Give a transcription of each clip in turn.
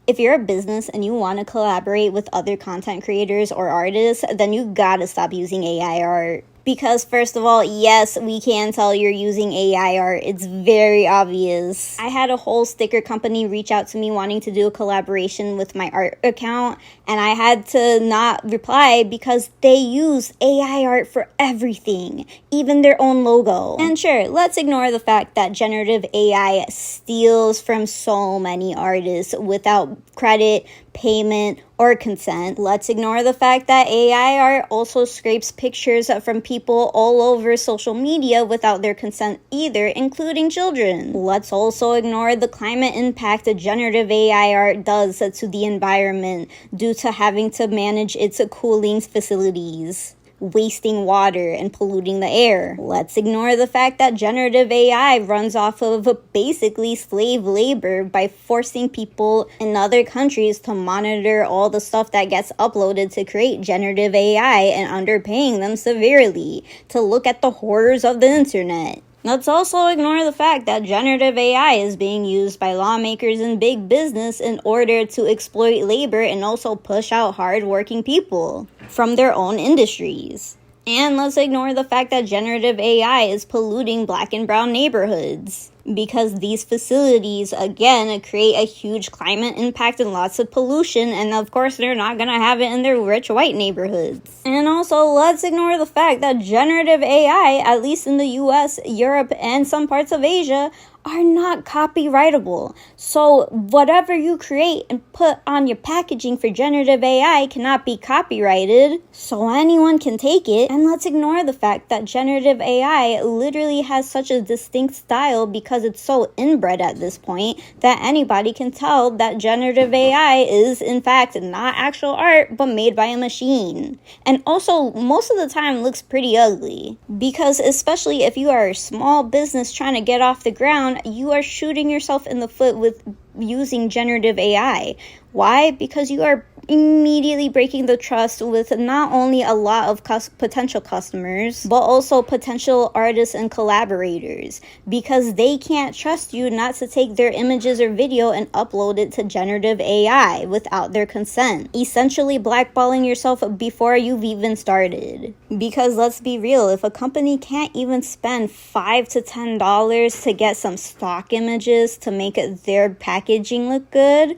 If you're a business and you want to collaborate with other content creators or artists, then you gotta stop using AI art. Because first of all, yes, we can tell you're using AI art. It's very obvious. I had a whole sticker company reach out to me wanting to do a collaboration with my art account, and I had to not reply because they use AI art for everything, even their own logo. And sure, let's ignore the fact that generative AI steals from so many artists without credit, payment, or consent. Let's ignore the fact that AI art also scrapes pictures from people all over social media without their consent either, including children. Let's also ignore the climate impact that generative AI art does to the environment due to having to manage its cooling facilities, wasting water and polluting the air. Let's ignore the fact that generative AI runs off of basically slave labor by forcing people in other countries to monitor all the stuff that gets uploaded to create generative AI and underpaying them severely to look at the horrors of the internet. Let's also ignore the fact that generative AI is being used by lawmakers and big business in order to exploit labor and also push out hard-working people from their own industries. And let's ignore the fact that generative AI is polluting Black and brown neighborhoods, because these facilities, again, create a huge climate impact and lots of pollution, and of course they're not going to have it in their rich white neighborhoods. And also, let's ignore the fact that generative AI, at least in the US, Europe, and some parts of Asia, are not copyrightable. So whatever you create and put on your packaging for generative AI cannot be copyrighted, so anyone can take it. And let's ignore the fact that generative AI literally has such a distinct style because it's so inbred at this point that anybody can tell that generative AI is in fact not actual art but made by a machine. And also most of the time looks pretty ugly, because especially if you are a small business trying to get off the ground, you are shooting yourself in the foot with using generative AI. Why? Because you are immediately breaking the trust with not only a lot of potential customers, but also potential artists and collaborators, because they can't trust you not to take their images or video and upload it to generative AI without their consent, essentially blackballing yourself before you've even started. Because let's be real, if a company can't even spend $5 to $10 to get some stock images to make their packaging look good,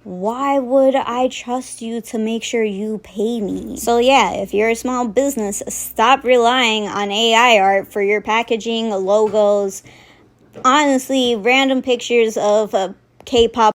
why would I trust you to make sure you pay me? So yeah, if you're a small business, stop relying on AI art for your packaging, logos, honestly, random pictures of K-pop